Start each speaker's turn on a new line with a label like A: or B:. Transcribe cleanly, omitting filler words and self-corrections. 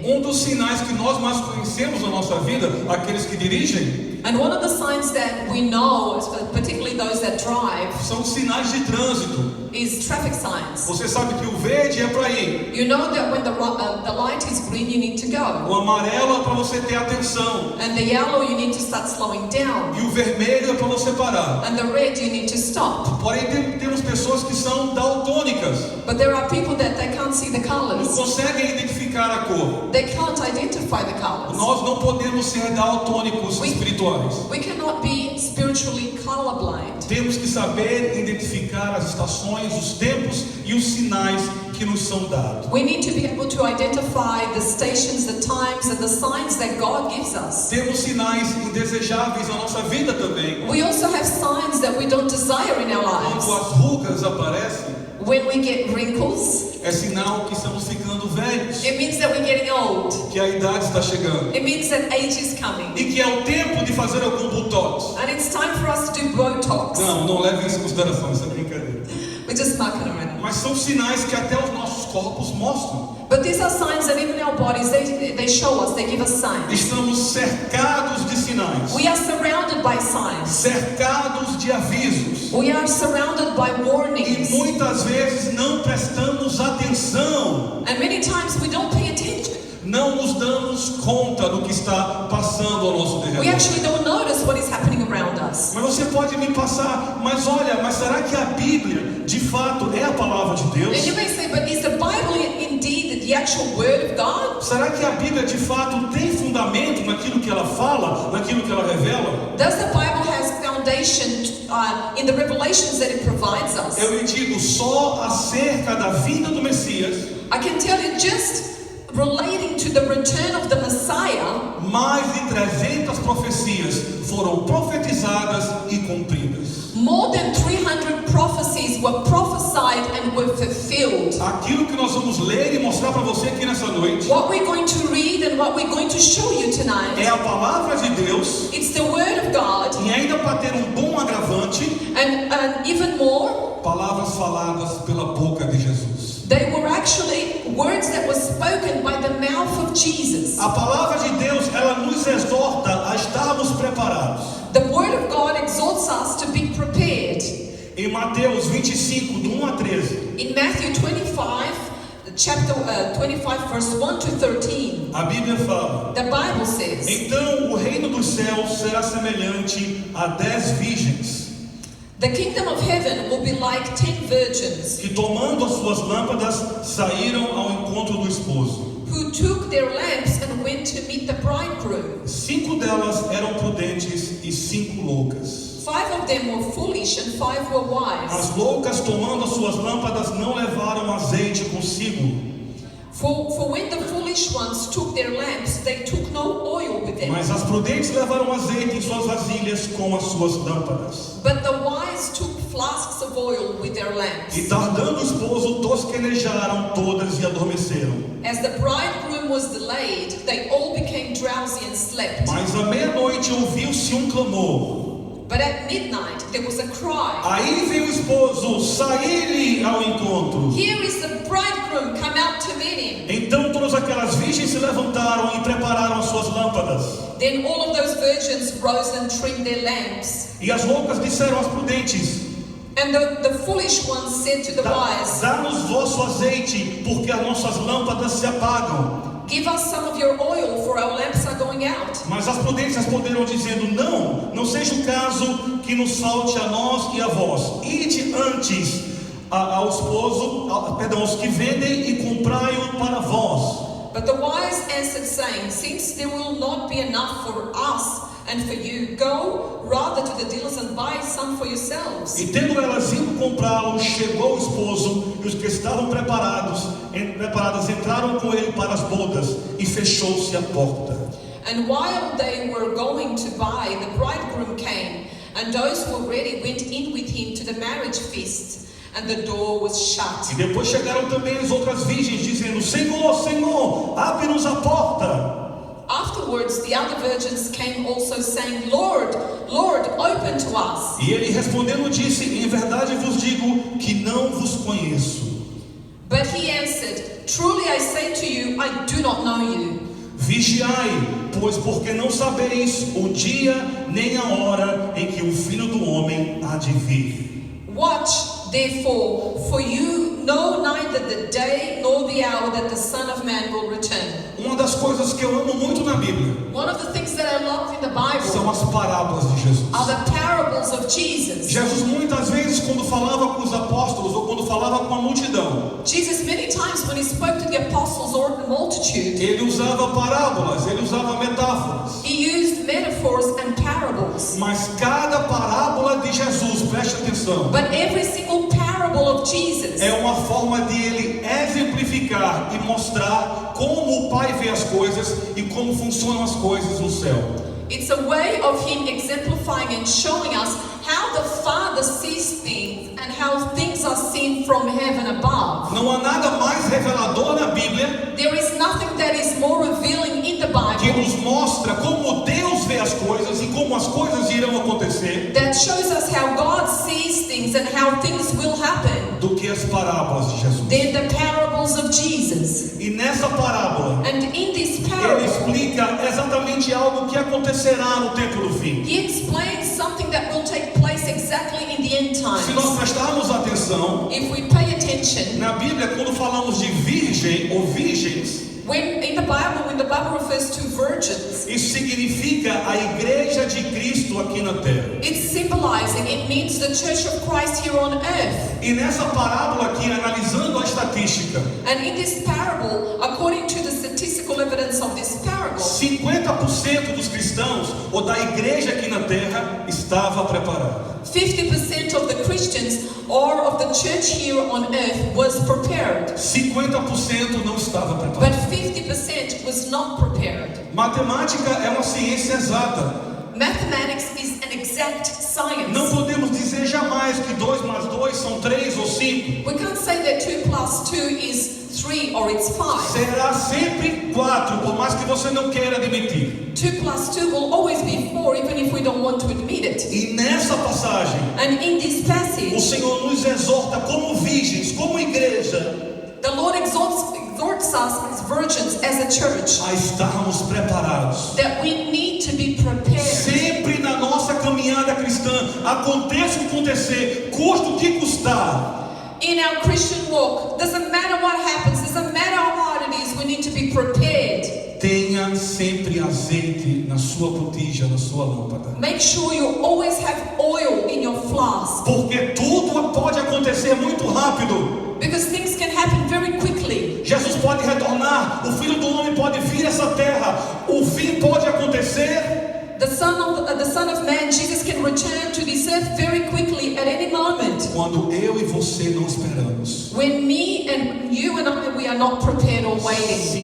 A: Um dos sinais que nós mais conhecemos na nossa vida, aqueles que dirigem,
B: And one of the signs that we know, particularly those that drive,
A: são sinais de trânsito.
B: is traffic signs.
A: Você sabe que o verde é para ir,
B: You know that when the light is green, you need to go.
A: o amarelo é para você ter atenção,
B: And the yellow, you need to start slowing down.
A: e o vermelho é para você parar.
B: And the red, you need to stop.
A: Porém, temos pessoas que são daltônicas,
B: But there are people that they can't see the
A: não
B: colors.
A: conseguem identificar a cor.
B: They can't identify the colors.
A: Nós não podemos ser daltônicos espirituais.
B: We cannot be spiritually colorblind.
A: Temos que saber identificar as estações, os tempos e os sinais que nos são dados.
B: We need to be able to identify the stations, the times, and the signs that God gives us.
A: Temos sinais indesejáveis na nossa vida também.
B: We also have signs that we don't desire in our lives.
A: Quando as rugas aparecem,
B: When we get wrinkles,
A: é sinal que estamos ficando velhos,
B: it means that we're getting old.
A: que a idade está chegando
B: It means that age is coming.
A: e que é o tempo de fazer algum botox.
B: And it's time for us to do Botox.
A: Não leve isso em consideração, isso é brincadeira.
B: We're just mucking around.
A: Mas são sinais que até os nossos corpos mostram.
B: But these are signs that even our bodies, they show us, they give us signs.
A: Estamos cercados de sinais,
B: We are surrounded by signs.
A: cercados de avisos.
B: We are surrounded by
A: E
B: warnings.
A: muitas vezes não prestamos atenção,
B: And many times we don't pay attention.
A: não nos damos conta do que está passando ao nosso
B: We
A: derredor.
B: actually don't notice what is happening around us.
A: Mas você pode me passar, mas olha, mas será que a Bíblia de fato é a palavra de Deus?
B: And you may say, but is the Bible indeed the actual word of God?
A: Será que a Bíblia de fato tem fundamento naquilo que ela fala, naquilo que ela revela?
B: Does the Bible has foundation in the revelations that it provides us?
A: Eu lhe digo, só acerca da vinda do Messias,
B: I can tell you just relating to the return of the Messiah,
A: mais de 300 profecias foram profetizadas e cumpridas.
B: more than 300 prophecies were prophesied and were fulfilled.
A: Aquilo que nós vamos ler e mostrar para você aqui nessa noite
B: What we're going to read and what we're going to show you tonight,
A: é a palavra de Deus,
B: it's the word of God,
A: e ainda para ter um bom agravante,
B: and even more,
A: palavras faladas pela boca de Jesus.
B: they were actually words that were spoken by the mouth of Jesus.
A: A palavra de Deus, ela nos exorta a estarmos preparados.
B: The word of God exhorts us to be prepared.
A: Em Mateus 25, do 1 a 13,
B: In Matthew 25, chapter 25, verse 1 to 13,
A: a Bíblia fala:
B: the Bible says,
A: então o reino dos céus será semelhante a 10 virgens,
B: the kingdom of heaven will be like 10 virgins
A: que tomando as suas lâmpadas saíram ao encontro do esposo.
B: who took their lamps and went to meet the bridegroom.
A: 5 delas eram prudentes e 5 loucas.
B: 5 of them were foolish and 5 were wise.
A: As loucas, tomando as suas lâmpadas, não levaram azeite consigo,
B: For when the foolish ones took their lamps, they took no oil with them.
A: mas as prudentes levaram azeite em suas vasilhas com as suas lâmpadas.
B: But the wise took flasks of oil with their lamps.
A: E tardando o esposo, tosquenejaram todas e adormeceram.
B: As the bridegroom was delayed, they all became drowsy and slept.
A: Mas à meia-noite ouviu-se um clamor.
B: But at midnight there was a cry.
A: Aí veio o esposo sair-lhe ao encontro.
B: Here is the bridegroom, come out to meet him.
A: Então todas aquelas virgens se levantaram e prepararam as suas lâmpadas.
B: Then all of those virgins rose and trimmed their lamps.
A: E as loucas disseram às prudentes:
B: And the foolish ones said to the wise,
A: dá-nos vosso azeite, porque as nossas lâmpadas se apagam.
B: give us some of your oil, for our lamps are going out.
A: Mas as prudentes responderam dizendo: não seja o caso que nos falte a nós e a vós. Ide antes ao esposo, aos que vendem, e comprai-o para vós.
B: But the wise answered, saying, since there will not be enough for us and for you, go rather to the dealers and buy some for yourselves.
A: E tendo elas ido comprá-lo, chegou o esposo, e os que estavam preparadas entraram com ele para as bodas, e fechou-se a porta.
B: And while they were going to buy, the bridegroom came, and those who were ready went in with him to the marriage feast, and the door was shut.
A: E depois chegaram também as outras virgens, dizendo: Senhor, Senhor, abre-nos a porta.
B: Afterwards, the other virgins came also, saying, Lord, Lord, open to us.
A: E ele respondendo disse: em verdade vos digo que não vos conheço.
B: But he answered, "Truly I say to you, I do not know you."
A: Vigiai, pois porque não sabeis o dia nem a hora em que o Filho do Homem há de vir.
B: Watch, therefore, for you know neither the day nor the hour that the Son of Man will return.
A: Uma das coisas que eu amo muito na Bíblia
B: One of the things that I love in the Bible
A: são as parábolas de Jesus.
B: are the parables of Jesus.
A: Jesus muitas vezes, quando falava com os apóstolos ou quando falava com a multidão,
B: Jesus, many times when he spoke to the apostles or the multitude,
A: ele usava parábolas, ele usava metáforas.
B: he used metaphors and parables.
A: Mas cada parábola de Jesus, preste atenção,
B: But every single parable of Jesus
A: é uma forma de ele exemplificar e mostrar como o Pai vê as coisas e como funcionam as coisas no céu.
B: it's a way of him exemplifying and showing us how the Father sees things and how things are seen from heaven above.
A: Não há nada mais revelador na Bíblia
B: There is nothing that is more revealing in the
A: que
B: Bible
A: nos mostra como Deus vê as coisas e como as coisas irão acontecer
B: that shows us how God sees things and how things will happen
A: do que as parábolas de Jesus.
B: than the parables of Jesus.
A: E nessa parábola
B: And in this
A: ele
B: parable,
A: explica exatamente algo que acontecerá no tempo do fim.
B: he explains something that will take place exactly in the end
A: Se nós
B: times.
A: prestarmos atenção,
B: If we pay attention,
A: na Bíblia, quando falamos de virgem ou virgens,
B: when the Bible refers to virgins,
A: isso significa a igreja de Cristo aqui na terra.
B: it's symbolizing, it means the church of Christ here on earth.
A: E nessa parábola aqui, analisando a estatística,
B: And in this parable, according to the statistical evidence of this parable,
A: 50% dos cristãos ou da igreja aqui na terra estava preparada.
B: 50% of the Christians or of the church here on earth was prepared,
A: 50% não estava
B: but
A: preparada.
B: 50% was not prepared.
A: Matemática é uma ciência exata.
B: Mathematics is an exact science.
A: Não podemos dizer jamais que 2 mais 2 são 3 ou 5.
B: We can't say that 2 plus 2 is 3 or it's 5.
A: Será sempre 4, por mais que você não queira admitir.
B: 2 plus 2 will always be 4, even if we don't want to admit it.
A: E nessa passagem,
B: And in this
A: o
B: passage,
A: Senhor nos exorta como virgens, como igreja,
B: the Lord exhorts us as virgins, as a church,
A: a estarmos preparados.
B: that we need to be prepared.
A: Sempre na nossa caminhada cristã, aconteça o que acontecer, custe o que custar,
B: In our Christian walk, doesn't matter what happens, doesn't matter how hard it is, we need to be prepared.
A: tenha sempre azeite na sua botija, na sua lâmpada.
B: Make sure you always have oil in your flask,
A: Porque tudo pode acontecer muito rápido.
B: because things can happen very quickly.
A: Jesus pode retornar, o Filho do Homem pode vir a essa terra, o fim pode acontecer.
B: The Son of Man, Jesus, can return to this earth very quickly at any moment.
A: Quando eu e você não esperamos.
B: When me and you and I, we are not prepared or waiting.